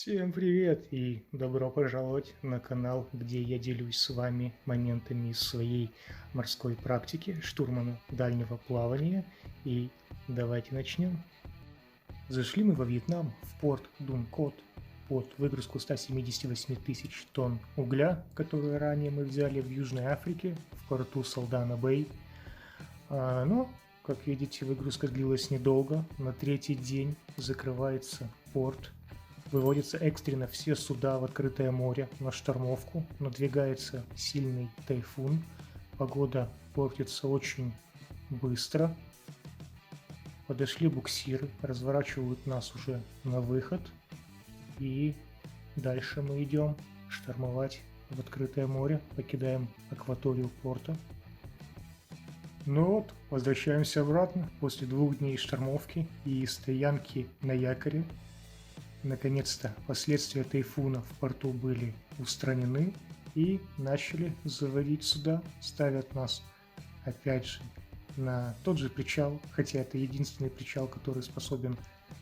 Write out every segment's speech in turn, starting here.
Всем привет и добро пожаловать на канал, где я делюсь с вами моментами из своей морской практики штурмана дальнего плавания. И давайте начнем. Зашли мы во Вьетнам, в порт Дун Кот, под выгрузку 178 тысяч тонн угля, которую ранее мы взяли в Южной Африке, в порту Салдана Бэй. Но, как видите, выгрузка длилась недолго. На третий день закрывается порт. Выводятся экстренно все суда в открытое море на штормовку. Надвигается сильный тайфун. Погода портится очень быстро. Подошли буксиры, разворачивают нас уже на выход. И дальше мы идем штормовать в открытое море. Покидаем акваторию порта. Ну вот, возвращаемся обратно после 2 дней штормовки и стоянки на якоре. Наконец-то последствия тайфуна в порту были устранены и начали заводить суда, ставят нас опять же на тот же причал, хотя это единственный причал, который способен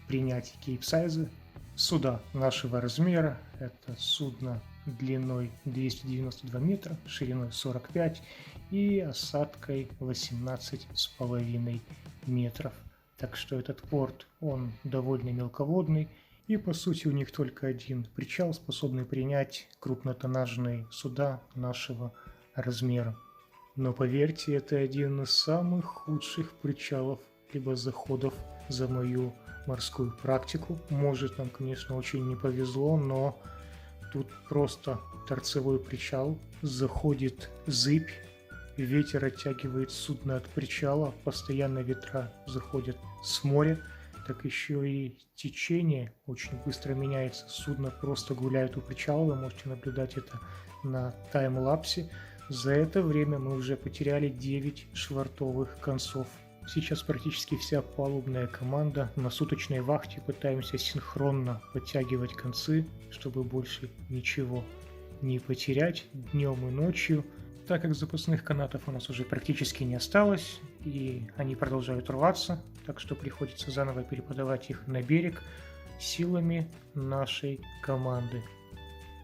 принять кейпсайзы. Суда нашего размера, это судно длиной 292 метра, шириной 45 и осадкой 18,5 метров. Так что этот порт, он довольно мелководный. И по сути у них только один причал, способный принять крупнотоннажные суда нашего размера. Но поверьте, это один из самых худших причалов либо заходов за мою морскую практику. Может, нам, конечно, очень не повезло, но тут просто торцевой причал, заходит зыбь, ветер оттягивает судно от причала, постоянно ветра заходят с моря. Так еще и течение очень быстро меняется. Судно просто гуляет у причала, вы можете наблюдать это на таймлапсе. За это время мы уже потеряли 9 швартовых концов. Сейчас практически вся палубная команда на суточной вахте, пытаемся синхронно подтягивать концы, чтобы больше ничего не потерять днем и ночью. Так как запасных канатов у нас уже практически не осталось, и они продолжают рваться, так что приходится заново переподавать их на берег силами нашей команды.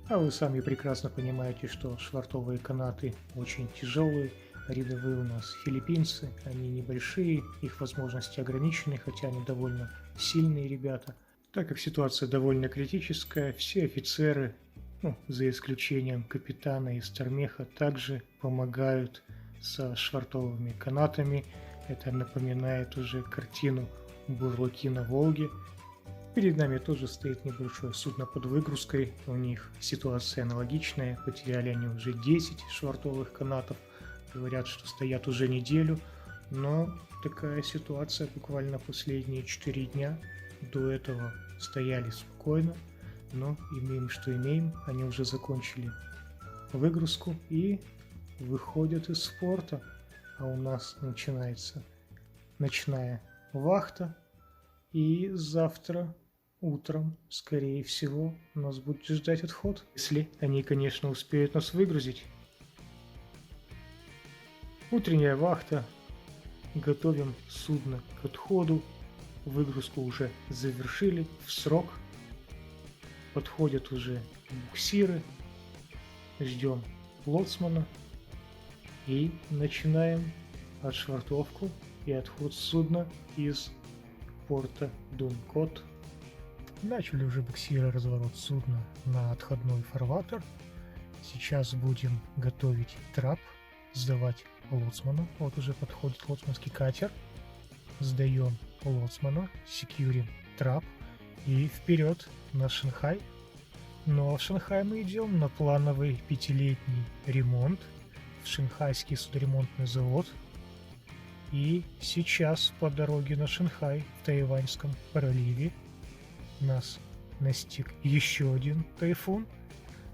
А вы сами прекрасно понимаете, что швартовые канаты очень тяжелые, рядовые у нас филиппинцы, они небольшие, их возможности ограничены, хотя они довольно сильные ребята. Так как ситуация довольно критическая, все офицеры, за исключением капитана и стармеха, также помогают со швартовыми канатами. Это напоминает уже картину «Бурлаки на Волге». Перед нами тоже стоит небольшое судно под выгрузкой, у них ситуация аналогичная, потеряли они уже 10 швартовых канатов, говорят, что стоят уже неделю, но такая ситуация буквально последние 4 дня, до этого стояли спокойно. Но имеем, что имеем, они уже закончили выгрузку и выходят из порта, а у нас начинается ночная вахта, и завтра утром, скорее всего, нас будет ждать отход, если они, конечно, успеют нас выгрузить. Утренняя вахта, готовим судно к отходу, выгрузку уже завершили в срок. Подходят уже буксиры, ждем лоцмана и начинаем отшвартовку и отход судна из порта Дун Кот. Начали уже буксиры разворот судна на отходной фарватер. Сейчас будем готовить трап, сдавать лоцману. Вот уже подходит лоцманский катер. Сдаем лоцмана, секьюрим трап и вперед на Шанхай. Но в Шанхай мы идем на плановый 5-летний ремонт в шанхайский судоремонтный завод. И сейчас по дороге на Шанхай в Тайваньском проливе нас настиг еще один тайфун.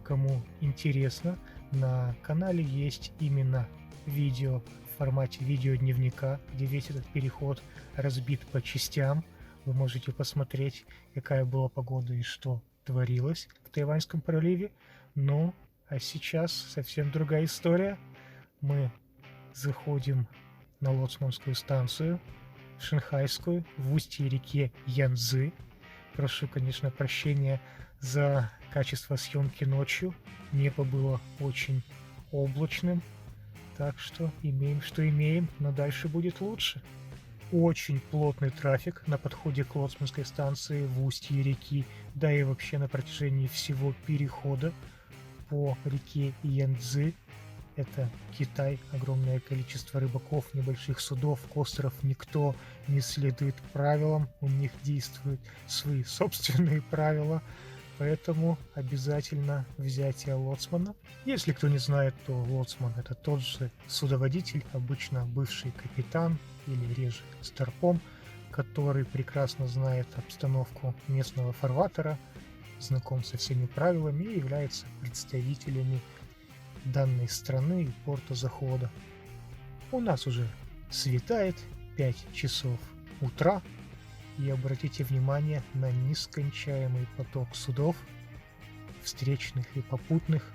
Кому интересно, на канале есть именно видео в формате видеодневника, где весь этот переход разбит по частям. Вы можете посмотреть, какая была погода и что творилось в Тайваньском проливе. Ну, а сейчас совсем другая история. Мы заходим на лоцманскую станцию, шанхайскую, в устье реки Янцзы. Прошу, конечно, прощения за качество съемки ночью. Небо было очень облачным, так что имеем, что имеем, но дальше будет лучше. Очень плотный трафик на подходе к Лоцманской станции в устье реки, да и вообще на протяжении всего перехода по реке Янцзы. Это Китай, огромное количество рыбаков, небольших судов, костеров, никто не следует правилам, у них действуют свои собственные правила, поэтому обязательно взятие лоцмана. Если кто не знает, то лоцман — это тот же судоводитель, обычно бывший капитан или реже старпом, который прекрасно знает обстановку местного фарватера, знаком со всеми правилами и является представителями данной страны и порта захода. У нас уже светает 5 часов утра, и обратите внимание на нескончаемый поток судов, встречных и попутных.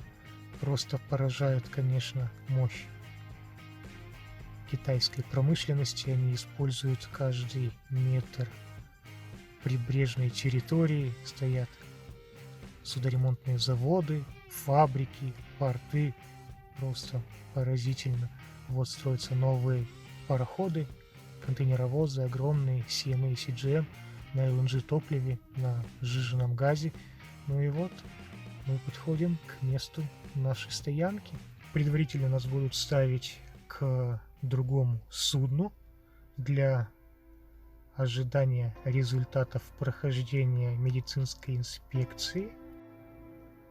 Просто поражает, конечно, мощь китайской промышленности. Они используют каждый метр прибрежной территории, стоят судоремонтные заводы, фабрики, порты. Просто поразительно. Вот строятся новые пароходы, контейнеровозы огромные, CMA, CGM, на LNG топливе, на сжиженном газе. Ну и вот мы подходим к месту нашей стоянки. Предварительно нас будут ставить к другому судну для ожидания результатов прохождения медицинской инспекции.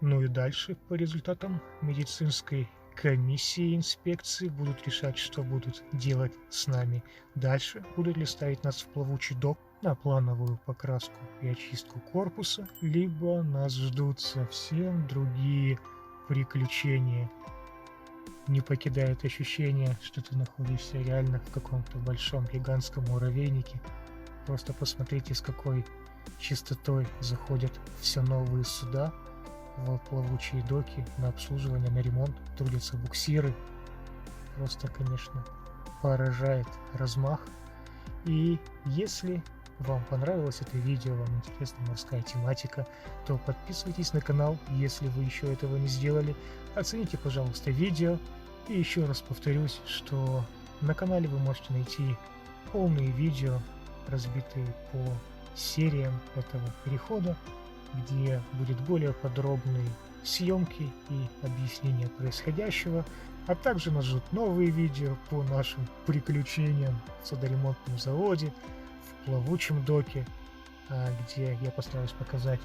Ну и дальше по результатам медицинской комиссии инспекции будут решать, что будут делать с нами дальше. Будут ли ставить нас в плавучий док на плановую покраску и очистку корпуса, либо нас ждут совсем другие приключения. Не покидает ощущение, что ты находишься реально в каком-то большом гигантском муравейнике. Просто посмотрите, с какой частотой заходят все новые суда в плавучие доки на обслуживание, на ремонт, трудятся буксиры. Просто, конечно, поражает размах. И если вам понравилось это видео, вам интересна морская тематика, то подписывайтесь на канал, если вы еще этого не сделали. Оцените, пожалуйста, видео. И еще раз повторюсь, что на канале вы можете найти полные видео, разбитые по сериям этого перехода, где будет более подробные съемки и объяснения происходящего, а также нас ждут новые видео по нашим приключениям в судоремонтном заводе, в плавучем доке, где я постараюсь показать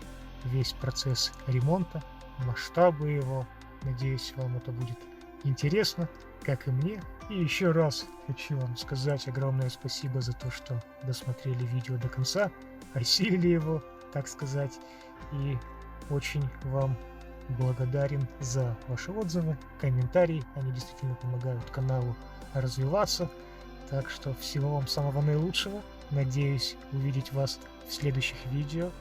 весь процесс ремонта, масштабы его. Надеюсь, вам это будет интересно, как и мне. И еще раз хочу вам сказать огромное спасибо за то, что досмотрели видео до конца, осилили его, так сказать, и очень вам благодарен за ваши отзывы, комментарии. Они действительно помогают каналу развиваться. Так что всего вам самого наилучшего. Надеюсь увидеть вас в следующих видео.